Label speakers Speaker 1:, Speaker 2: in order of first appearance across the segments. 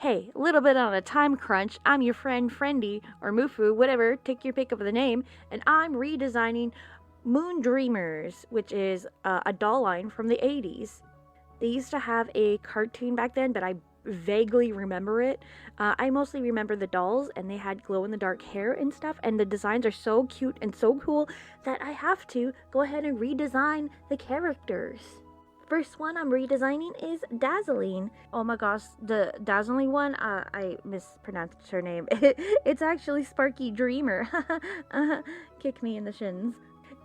Speaker 1: hey, a little bit on a time crunch. I'm your friend Friendy, or Mufu, whatever, take your pick of the name, and I'm redesigning Moon Dreamers, which is a doll line from the 80s. They used to have a cartoon back then, but I vaguely remember it. I mostly remember the dolls, and they had glow in the dark hair and stuff, and the designs are so cute and so cool that I have to go ahead and redesign the characters. First one I'm redesigning is Dazzling. Oh my gosh, the Dazzling one, I mispronounced her name. It's actually Sparky Dreamer. Kick me in the shins.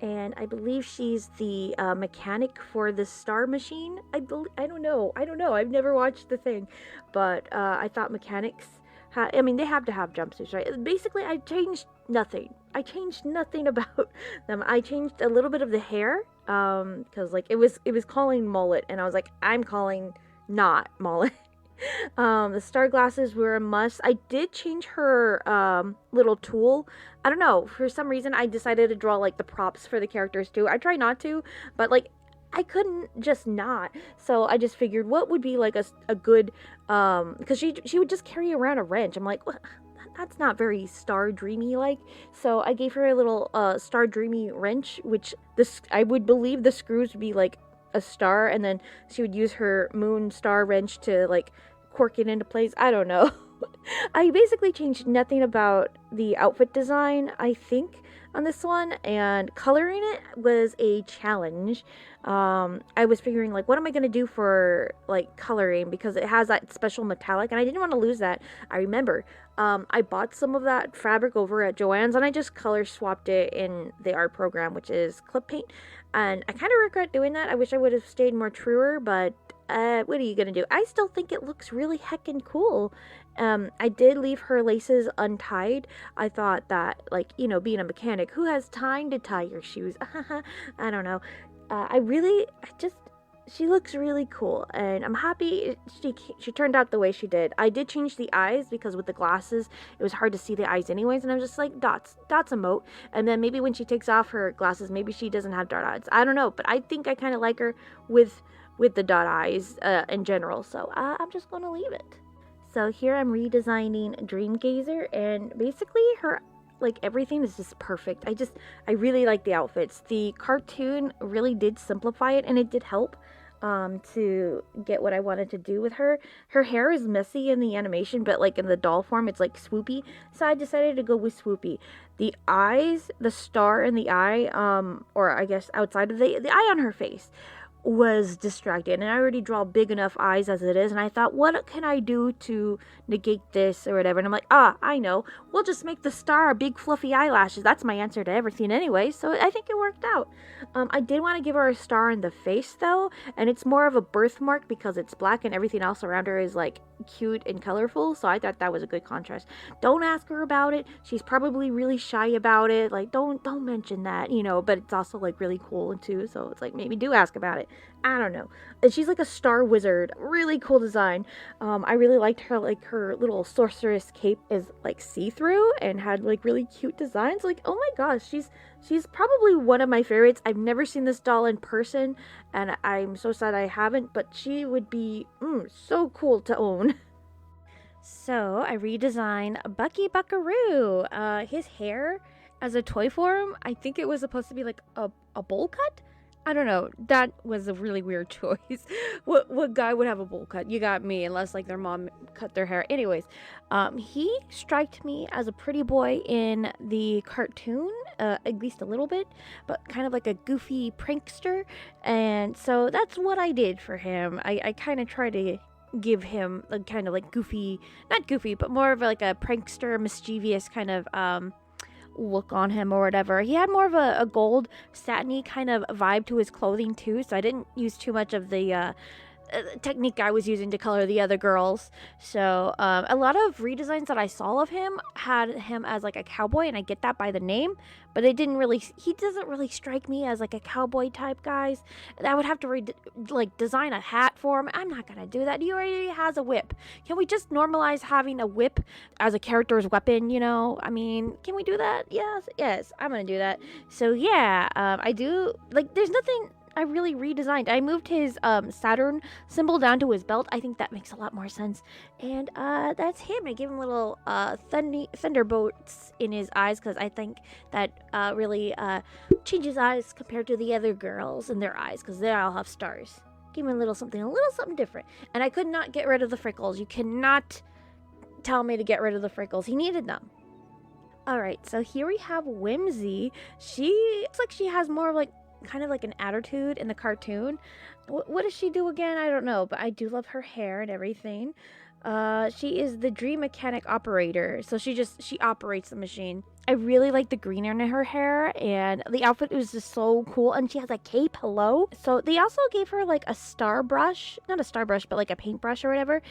Speaker 1: And I believe she's the mechanic for the Star Machine. I don't know. I've never watched the thing, but I thought mechanics. They have to have jumpsuits, right? Basically, I changed nothing. I changed nothing about them. I changed a little bit of the hair, because like it was calling mullet, and I was like, I'm calling not mullet. The star glasses were a must. I did change her little tool. I don't know, for some reason I decided to draw like the props for the characters too. I try not to, but like I couldn't just not. So I just figured what would be like a good because she would just carry around a wrench. I'm like, what? That's not very Star Dreamy like. So I gave her a little Star Dreamy wrench, which I would believe the screws would be like a star, and then she would use her moon star wrench to like cork it into place. I don't know. I basically changed nothing about the outfit design, I think, on this one, and coloring it was a challenge. I was figuring like, what am I going to do for like coloring, because it has that special metallic and I didn't want to lose that. I remember I bought some of that fabric over at Joann's, and I just color swapped it in the art program, which is clip paint, and I kind of regret doing that. I wish I would have stayed more truer, but what are you gonna do? I still think it looks really heckin' cool. I did leave her laces untied. I thought that, like, being a mechanic, who has time to tie your shoes? I don't know. She looks really cool, and I'm happy she turned out the way she did. I did change the eyes, because with the glasses, it was hard to see the eyes anyways, and I was just like, dots emote. And then maybe when she takes off her glasses, maybe she doesn't have dot eyes. I don't know, but I think I kind of like her with the dot eyes in general, so I'm just gonna leave it. So here I'm redesigning Dreamgazer, and basically her, like, everything is just perfect. I really like the outfits. The cartoon really did simplify it, and it did help to get what I wanted to do with her. Her hair is messy in the animation, but like in the doll form, it's like swoopy. So I decided to go with swoopy. The eyes, the star in the eye, or I guess outside of the eye on her face, was distracted, and I already draw big enough eyes as it is, and I thought, what can I do to negate this or whatever? And I'm like, I know, we'll just make the star big fluffy eyelashes. That's my answer to everything anyway, so I think it worked out. I did want to give her a star in the face though, and it's more of a birthmark because it's black and everything else around her is like cute and colorful, so I thought that was a good contrast. Don't ask her about it. She's probably really shy about it. Like, don't mention that, but it's also like really cool too, so it's like, maybe do ask about it. I don't know. And she's like a star wizard. Really cool design. I really liked her, like, her little sorceress cape is like see-through and had like really cute designs. Like, oh my gosh, she's probably one of my favorites. I've never seen this doll in person, and I'm so sad I haven't, but she would be so cool to own. So I redesigned Bucky Buckaroo. His hair as a toy form, I think it was supposed to be like a bowl cut. I don't know. That was a really weird choice. What guy would have a bowl cut? You got me, unless like their mom cut their hair. Anyways, he striked me as a pretty boy in the cartoon, at least a little bit, but kind of like a goofy prankster. And so that's what I did for him. I kind of try to give him a kind of like goofy, not goofy, but more of like a prankster, mischievous kind of look on him or whatever. He had more of a gold satiny kind of vibe to his clothing too, so I didn't use too much of the technique I was using to color the other girls. So a lot of redesigns that I saw of him had him as like a cowboy, and I get that by the name, but he doesn't really strike me as like a cowboy type guys. I would have to design a hat for him. I'm not gonna do that. He already has a whip. Can we just normalize having a whip as a character's weapon? Can we do that? Yes, I'm gonna do that. So yeah, I do, like, there's nothing I really redesigned. I moved his Saturn symbol down to his belt. I think that makes a lot more sense. And that's him. I gave him little thunderbolts in his eyes because I think that really changes eyes compared to the other girls in their eyes because they all have stars. Give him a little something different. And I could not get rid of the freckles. You cannot tell me to get rid of the freckles. He needed them. Alright, so here we have Whimsy. It's like she has more of like kind of like an attitude in the cartoon. What does she do again? I don't know, but I do love her hair and everything. She is the dream mechanic operator, so she operates the machine. I really like the green in her hair, and the outfit was just so cool, and she has a cape. Hello. So they also gave her like a star brush, not a star brush, but like a paintbrush or whatever.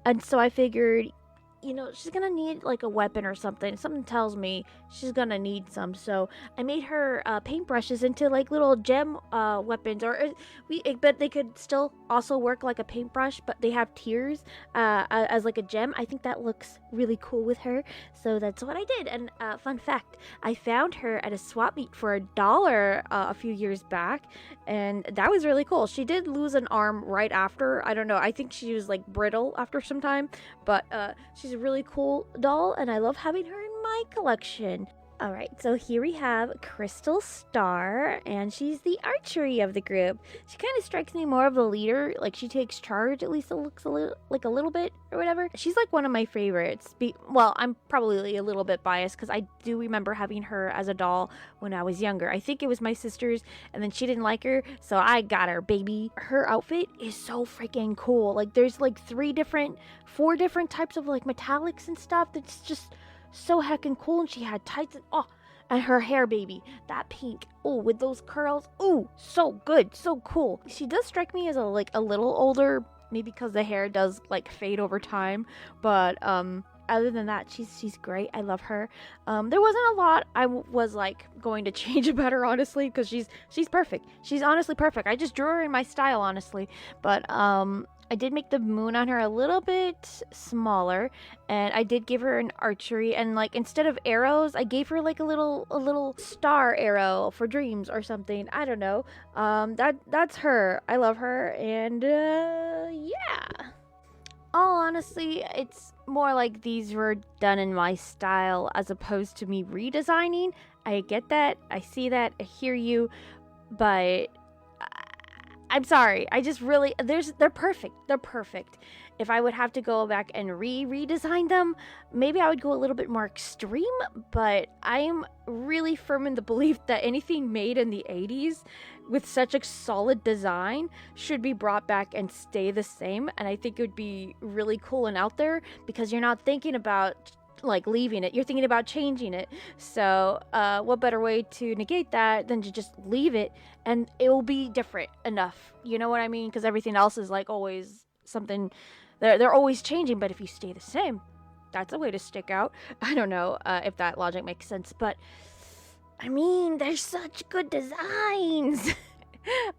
Speaker 1: And so I figured, you know, she's gonna need like a weapon or something. Something tells me she's gonna need some. So I made her paintbrushes into like little gem weapons, but they could still also work like a paintbrush, but they have tears as like a gem. I think that looks really cool with her. So that's what I did. And fun fact, I found her at a swap meet for $1 a few years back, and that was really cool. She did lose an arm right after. I don't know. I think she was like brittle after some time, but she's a really cool doll, and I love having her in my collection. Alright, so here we have Crystal Star, and she's the archery of the group. She kind of strikes me more of the leader, like she takes charge, at least it looks a little bit, or whatever. She's like one of my favorites. Well, I'm probably a little bit biased, because I do remember having her as a doll when I was younger. I think it was my sister's, and then she didn't like her, so I got her, baby. Her outfit is so freaking cool. Like, there's like 4 different types of like metallics and stuff that's just so heckin' cool. And she had tights and her hair, baby, that pink, with those curls, so good, so cool. She does strike me as a little older, maybe because the hair does like fade over time, but other than that, she's great. I love her. There wasn't a lot I was like going to change about her, honestly, because she's perfect. She's honestly perfect. I just drew her in my style, honestly, but I did make the moon on her a little bit smaller, and I did give her an archery, and like instead of arrows, I gave her like a little star arrow for dreams or something. I don't know. That's her. I love her, and yeah. All honestly, it's more like these were done in my style as opposed to me redesigning. I get that. I see that. I hear you, but I'm sorry. I just really, they're perfect. They're perfect. If I would have to go back and redesign them, maybe I would go a little bit more extreme, but I am really firm in the belief that anything made in the 80s with such a solid design should be brought back and stay the same. And I think it would be really cool and out there, because you're not thinking about like leaving it, you're thinking about changing it. So what better way to negate that than to just leave it, and it will be different enough, you know what I mean? Because everything else is like always something, they're always changing, but if you stay the same, that's a way to stick out. I don't know if that logic makes sense, but I mean, there's such good designs.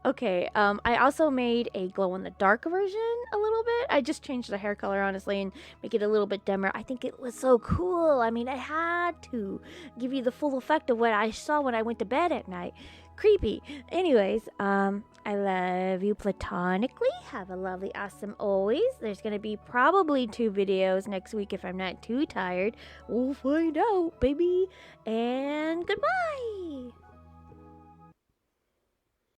Speaker 1: Okay, I also made a glow-in-the-dark version a little bit. I just changed the hair color, honestly, and make it a little bit dimmer. I think it was so cool. I mean, I had to give you the full effect of what I saw when I went to bed at night. Creepy. Anyways, I love you platonically. Have a lovely, awesome always. There's gonna be probably 2 videos next week if I'm not too tired. We'll find out, baby. And goodbye.